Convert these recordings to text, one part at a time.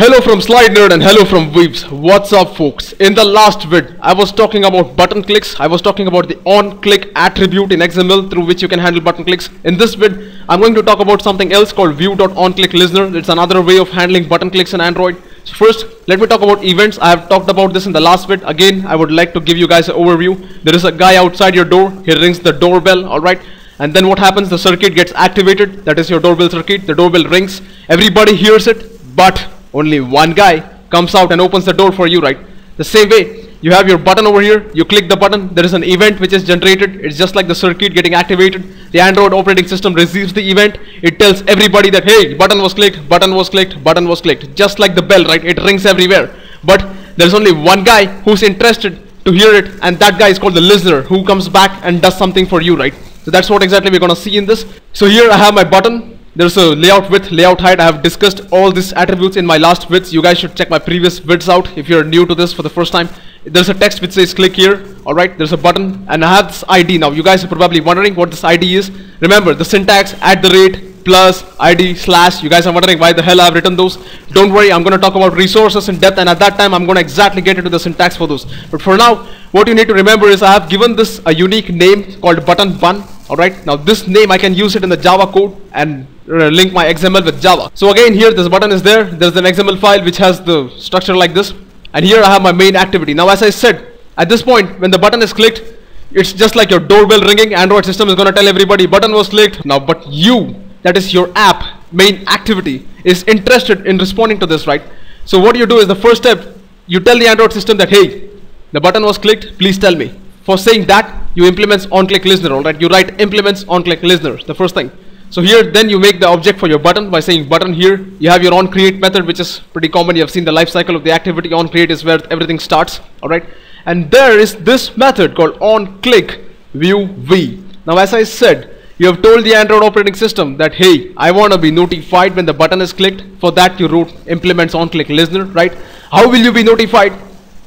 Hello from Slide Nerd and hello from Weebs. What's up, folks? In the last vid, I was talking about button clicks. I was talking about the on-click attribute in XML through which you can handle button clicks. In this vid, I'm going to talk about something else called view.onClickListener. It's another way of handling button clicks in Android. So first, let me talk about events. I have talked about this in the last vid. Again, I would like to give you guys an overview. There is a guy outside your door. He rings the doorbell, alright? And then what happens? The circuit gets activated. That is your doorbell circuit. The doorbell rings. Everybody hears it, but only one guy comes out and opens the door for you, right? The same way, you have your button over here, you click the button, there is an event which is generated. It's just like the circuit getting activated. The Android operating system receives the event. It tells everybody that, hey, button was clicked, button was clicked, button was clicked. Just like the bell, right? It rings everywhere. But there's only one guy who's interested to hear it, and that guy is called the listener, who comes back and does something for you, right? So that's what exactly we're gonna see in this. So here I have my button. There's a layout width, layout height. I have discussed all these attributes in my last vids. You guys should check my previous vids out if you're new to this for the first time. There's a text which says click here. Alright, there's a button and I have this ID. Now you guys are probably wondering what this ID is. Remember the syntax @ plus ID / you guys are wondering why the hell I've written those. Don't worry, I'm going to talk about resources in depth, and at that time I'm going to exactly get into the syntax for those. But for now, what you need to remember is I have given this a unique name called button1. Alright, now this name I can use it in the Java code and link my XML with Java. So again, here this button is there. There's an XML file which has the structure like this, and here I have my main activity. Now as I said, at this point when the button is clicked, it's just like your doorbell ringing. Android system is going to tell everybody button was clicked. Now but you, that is your app main activity, is interested in responding to this, right? So what you do is the first step, you tell the Android system that, hey, the button was clicked, please tell me. For saying that, you implements onClickListener, alright? You write implements onClickListener, the first thing. So here then you make the object for your button by saying button here. You have your onCreate method, which is pretty common. You have seen the life cycle of the activity. onCreate is where everything starts, alright? And there is this method called onClickViewV. Now as I said, you have told the Android operating system that, hey, I want to be notified when the button is clicked. For that you wrote implements onClickListener, right? How will you be notified?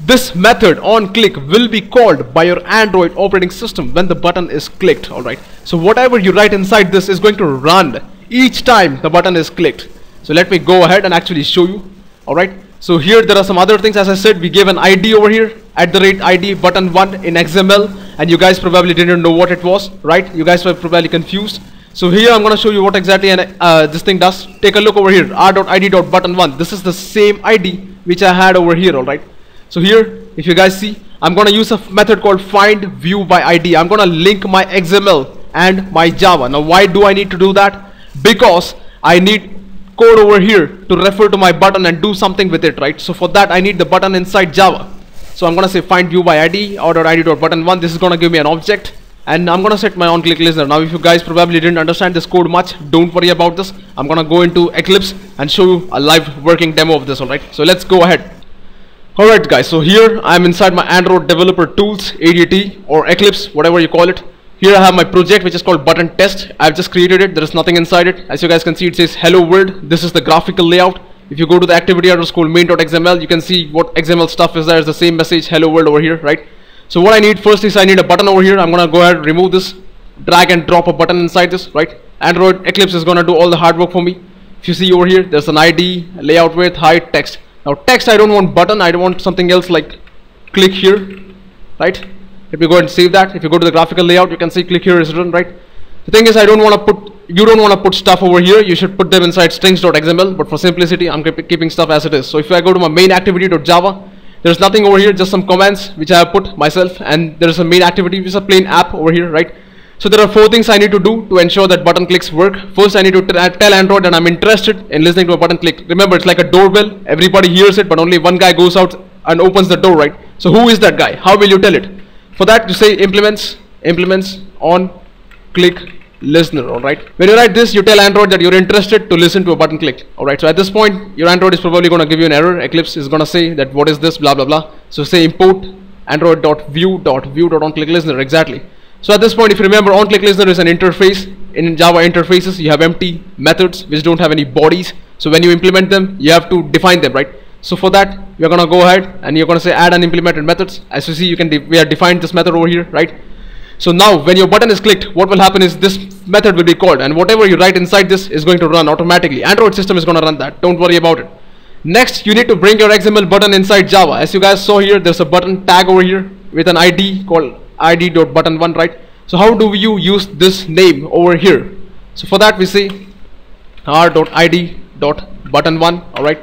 This method onClick will be called by your Android operating system when the button is clicked, alright? So whatever you write inside this is going to run each time the button is clicked. So let me go ahead and actually show you, alright? So here there are some other things. As I said, we gave an ID over here, @ID button1 in XML, and you guys probably didn't know what it was, right? You guys were probably confused. So here I'm going to show you what exactly this thing does. Take a look over here, r.id.button1. This is the same ID which I had over here, alright? So here, if you guys see, I'm going to use a method called findViewById. I'm going to link my XML and my Java. Now why do I need to do that? Because I need code over here to refer to my button and do something with it, right? So for that I need the button inside Java. So I'm going to say findViewById r.id.button1. This is going to give me an object, and I'm going to set my onClickListener. Now if you guys probably didn't understand this code much, don't worry about this. I'm going to go into Eclipse and show you a live working demo of this, alright? So let's go ahead. Alright guys, so here I'm inside my Android Developer Tools, ADT or Eclipse, whatever you call it. Here I have my project which is called button test. I've just created it. There is nothing inside it. As you guys can see, it says hello world. This is the graphical layout. If you go to the activity_main.xml, you can see what XML stuff is there. It's the same message, hello world, over here, right? So what I need first is I need a button over here. I'm gonna go ahead and remove this, drag and drop a button inside this, right? Android Eclipse is gonna do all the hard work for me. If you see over here, there's an ID, layout width, height, text. Now text, I don't want button, I don't want something else like click here, right? Let me go ahead and save that. If you go to the graphical layout, you can see click here is written, right? The thing is, you don't want to put stuff over here. You should put them inside strings.xml, but for simplicity, I'm keeping stuff as it is. So if I go to my main activity.java, there's nothing over here, just some commands which I have put myself, and there's a main activity which is a plain app over here, right? So there are 4 things I need to do to ensure that button clicks work. First, I need to tell Android that I'm interested in listening to a button click. Remember, it's like a doorbell. Everybody hears it, but only one guy goes out and opens the door, right? So who is that guy? How will you tell it? For that, you say implements onClickListener, alright? When you write this, you tell Android that you're interested to listen to a button click, alright? So at this point, your Android is probably going to give you an error. Eclipse is going to say that what is this, blah blah blah. So say import android.view.onClickListener, exactly. So at this point, if you remember, onClickListener is an interface. In Java interfaces, you have empty methods which don't have any bodies. So when you implement them, you have to define them, right? So for that, you're gonna go ahead and you're gonna say add unimplemented methods. As you see, we have defined this method over here, right? So now when your button is clicked, what will happen is this method will be called, and whatever you write inside this is going to run automatically. Android system is going to run that. Don't worry about it. Next, you need to bring your XML button inside Java. As you guys saw here, there's a button tag over here with an ID called id.button1, right? So how do you use this name over here? So for that we say r.id.button1, alright?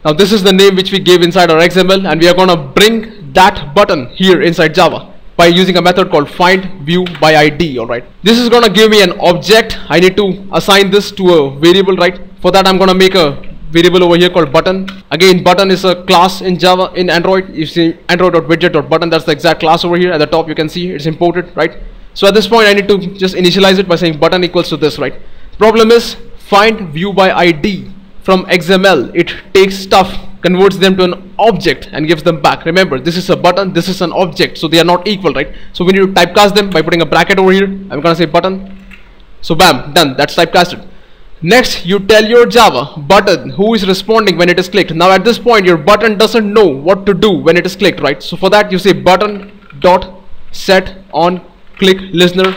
Now this is the name which we gave inside our XML, and we are gonna bring that button here inside Java by using a method called findViewById, alright? This is gonna give me an object. I need to assign this to a variable, right? For that I'm gonna make a variable over here called button. Again, button is a class in Java. In Android, you see android.widget.button, that's the exact class over here. At the top you can see it's imported, right? So at this point I need to just initialize it by saying button equals to this, right? Problem is, findViewById from XML, it takes stuff, converts them to an object and gives them back. Remember, this is a button, this is an object, so they are not equal, right? So we need to typecast them by putting a bracket over here. I'm gonna say button. So bam, done, that's typecasted. Next, you tell your Java button who is responding when it is clicked. Now at this point your button doesn't know what to do when it is clicked, right? So for that you say button dot set on click listener,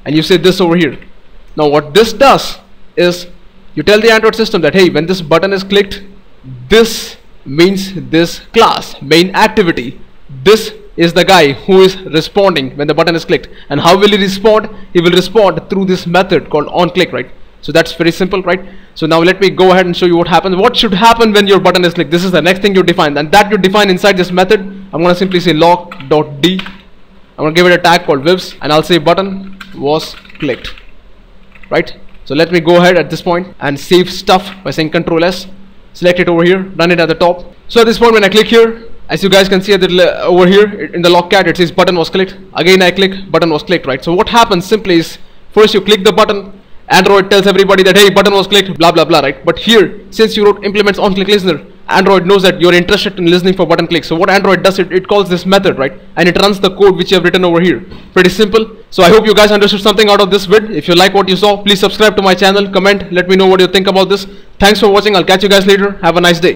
and you say this over here. Now what this does is, you tell the Android system that hey, when this button is clicked, this means this class main activity. This is the guy who is responding when the button is clicked. And how will he respond? He will respond through this method called onClick, right? So that's very simple, right? So now let me go ahead and show you what happens. What should happen when your button is clicked? This is the next thing you define, and that you define inside this method. I'm going to simply say log.d. I'm going to give it a tag called vivs, and I'll say button was clicked, right? So let me go ahead at this point and save stuff by saying Ctrl S, select it over here, run it at the top. So at this point when I click here, as you guys can see over here in the logcat, it says button was clicked. Again I click, button was clicked, right? So what happens simply is, first you click the button, Android tells everybody that hey, button was clicked, blah blah blah, right? But here, since you wrote implements on click listener, Android knows that you're interested in listening for button click. So what Android does, it calls this method, right? And it runs the code which you have written over here. Pretty simple. So I hope you guys understood something out of this vid. If you like what you saw, please subscribe to my channel, comment, let me know what you think about this. Thanks for watching. I'll catch you guys later. Have a nice day.